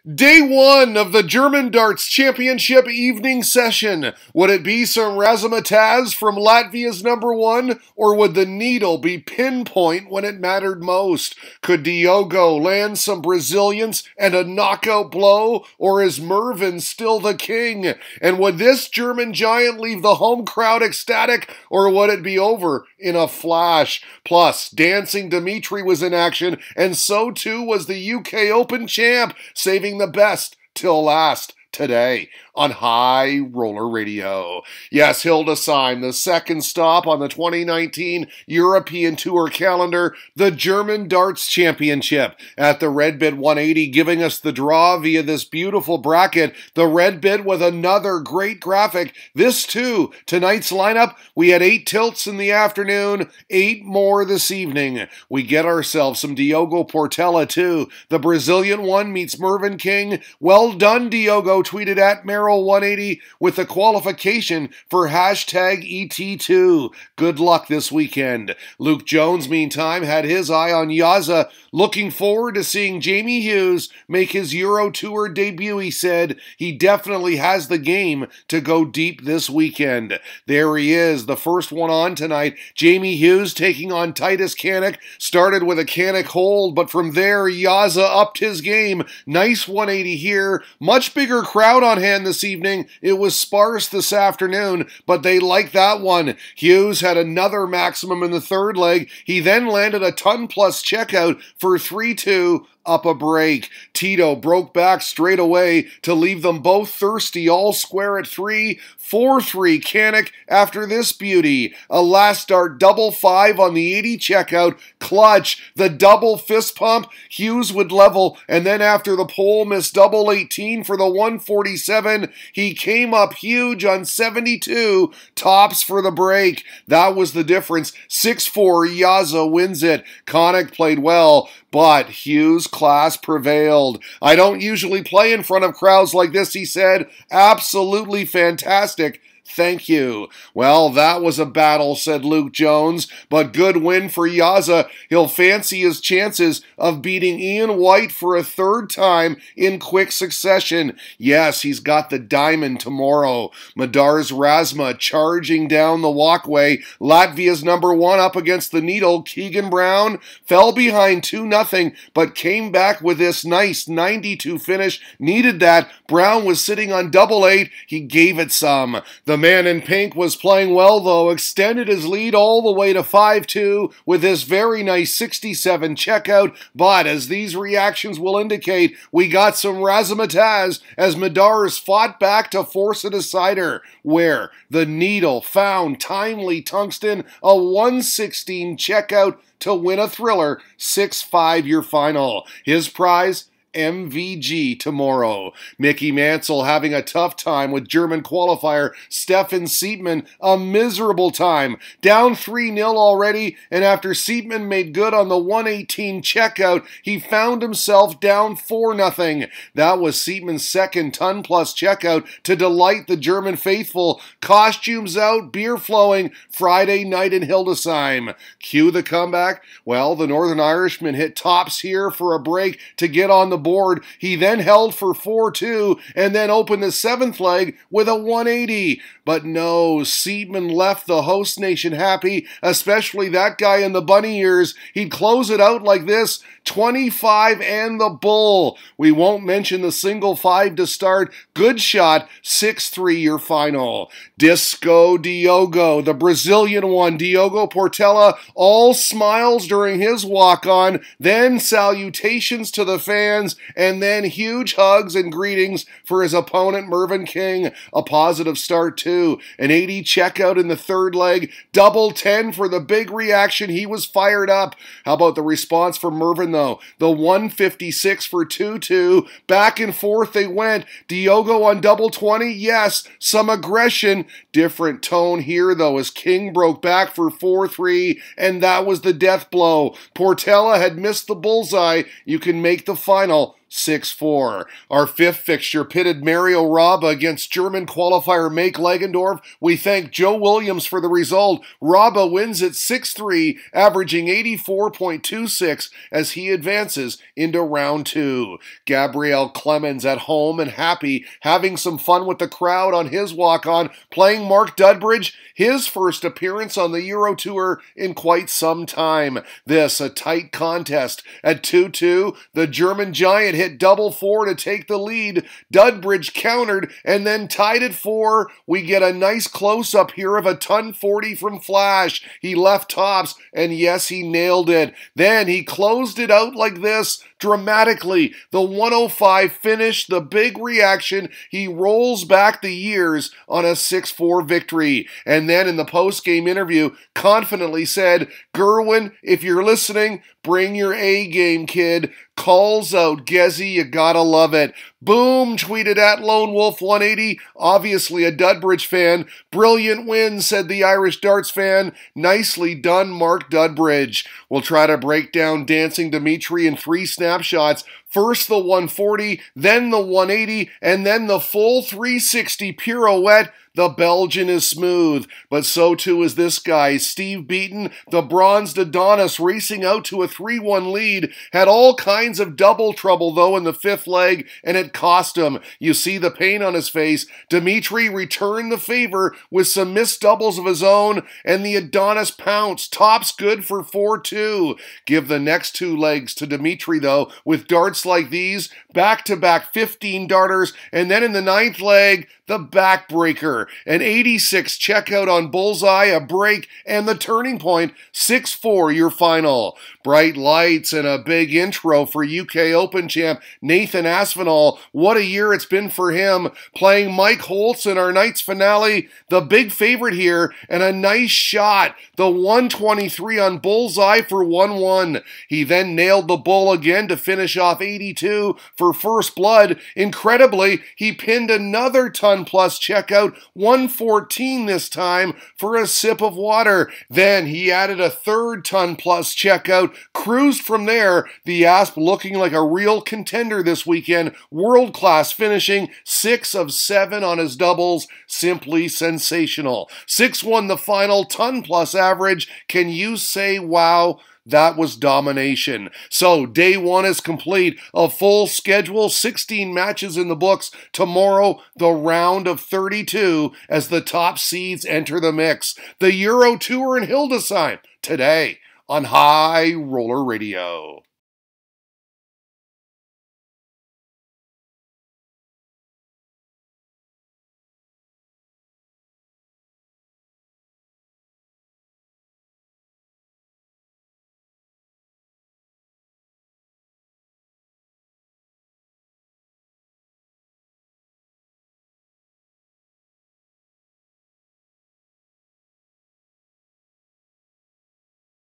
Day one of the German Darts Championship evening session. Would it be some razzmatazz from Latvia's number one, or would the needle be pinpoint when it mattered most? Could Diogo land some Brazilians and a knockout blow, or is Mervin still the king? And would this German giant leave the home crowd ecstatic, or would it be over in a flash? Plus, Dancing Dimitri was in action, and so too was the UK Open champ, saving the best till last today on High Roller Radio. Yes, Hildesheim, the second stop on the 2019 European Tour calendar, the German Darts Championship at the Red Bit 180, giving us the draw via this beautiful bracket. The Red Bit with another great graphic. This too, tonight's lineup, we had 8 tilts in the afternoon, 8 more this evening. We get ourselves some Diogo Portela too. The Brazilian one meets Mervyn King. Well done, Diogo, tweeted at Merrill180 with the qualification for hashtag ET2. Good luck this weekend. Luke Jones, meantime, had his eye on Yaza. Looking forward to seeing Jamie Hughes make his Euro Tour debut, he said. He definitely has the game to go deep this weekend. There he is, the first one on tonight. Jamie Hughes taking on Titus Kanek. Started with a Kanek hold, but from there, Yaza upped his game. Nice 180 here. Much bigger crowd on hand this evening. It was sparse this afternoon, but they liked that one. Hughes had another maximum in the third leg. He then landed a ton-plus checkout for 3-2 up a break. Tito broke back straight away to leave them both thirsty, all square at 3. 4-3 Kanek after this beauty. A last start double 5 on the 80 checkout. Clutch, the double fist pump. Hughes would level, and then after the pole missed double 18 for the 147, he came up huge on 72. Tops for the break. That was the difference. 6-4, Yaza wins it. Kanek played well, but Hughes' class prevailed. I don't usually play in front of crowds like this, he said. Absolutely fantastic. Thank you. Well, that was a battle, said Luke Jones, but good win for Yaza. He'll fancy his chances of beating Ian White for a third time in quick succession. Yes, he's got the diamond tomorrow. Madars Razma charging down the walkway. Latvia's number one up against the needle. Keegan Brown fell behind 2-0, but came back with this nice 92 finish. Needed that. Brown was sitting on double 8. He gave it some. The man in pink was playing well, though, extended his lead all the way to 5-2 with this very nice 67 checkout, but as these reactions will indicate, we got some razzmatazz as Madars fought back to force a decider, where the needle found timely tungsten, a 116 checkout to win a thriller, 6-5 your final. His prize, MVG tomorrow. Mickey Mansell having a tough time with German qualifier Stefan Siepmann, a miserable time. Down 3-0 already, and after Siepmann made good on the 118 checkout, he found himself down 4-0. That was Siepmann's second ton-plus checkout to delight the German faithful. Costumes out, beer flowing, Friday night in Hildesheim. Cue the comeback. Well, the Northern Irishman hit tops here for a break to get on the board. He then held for 4-2 and then opened the seventh leg with a 180. But no, Siepmann left the host nation happy, especially that guy in the bunny ears. He'd close it out like this, 25 and the bull. We won't mention the single 5 to start. Good shot, 6-3 your final. Disco Diogo, the Brazilian one, Diogo Portela, all smiles during his walk-on, then salutations to the fans, and then huge hugs and greetings for his opponent Mervyn King. A positive start too. An 80 checkout in the third leg, double 10 for the big reaction. He was fired up. How about the response from Mervyn though? The 156 for 2-2. Back and forth they went. Diogo on double 20. Yes, some aggression. Different tone here though as King broke back for 4-3, and that was the death blow. Portela had missed the bullseye. You can make the final 6-4. Our fifth fixture pitted Mario Raba against German qualifier Make Legendorf. We thank Joe Williams for the result. Raba wins at 6-3, averaging 84.26 as he advances into round 2. Gabriel Clemens at home and happy, having some fun with the crowd on his walk-on, playing Mark Dudbridge, his first appearance on the Euro Tour in quite some time. This a tight contest. At 2-2, the German giant hit double 4 to take the lead. Dudbridge countered and then tied at 4. We get a nice close-up here of a ton 40 from Flash. He left tops, and yes, he nailed it. Then he closed it out like this, dramatically. The 105 finish, the big reaction. He rolls back the years on a 6-4 victory. And then in the post-game interview, confidently said, "Gerwin, if you're listening, bring your A game, kid." Calls out Gezi, you gotta love it. Boom, tweeted at Lone Wolf 180, obviously a Dudbridge fan. Brilliant win, said the Irish darts fan. Nicely done, Mark Dudbridge. We'll try to break down Dancing Dimitri in 3 snapshots. First the 140, then the 180, and then the full 360 pirouette. The Belgian is smooth, but so too is this guy, Steve Beaton, the bronzed Adonis, racing out to a 3-1 lead. Had all kinds of double trouble, though, in the 5th leg, and it cost him. You see the pain on his face. Dimitri returned the favor with some missed doubles of his own, and the Adonis pounced. Tops good for 4-2. Give the next 2 legs to Dimitri, though, with darts like these, back-to-back 15 darters, and then in the 9th leg, the backbreaker. An 86 checkout on Bullseye, a break, and the turning point. 6-4 your final. Bright lights and a big intro for UK Open champ Nathan Aspinall. What a year it's been for him. Playing Mike Holtz in our night's finale. The big favorite here, and a nice shot. The 123 on Bullseye for 1-1. He then nailed the bull again to finish off 82 for first blood. Incredibly, he pinned another ton-plus checkout, 114 this time, for a sip of water. Then he added a 3rd ton-plus checkout, cruised from there, the Asp looking like a real contender this weekend, world-class finishing 6 of 7 on his doubles, simply sensational. 6-1 the final, ton-plus average. Can you say wow? That was domination. So, day 1 is complete. A full schedule, 16 matches in the books. Tomorrow, the round of 32 as the top seeds enter the mix. The Euro Tour in Hildesheim today on High Roller Radio.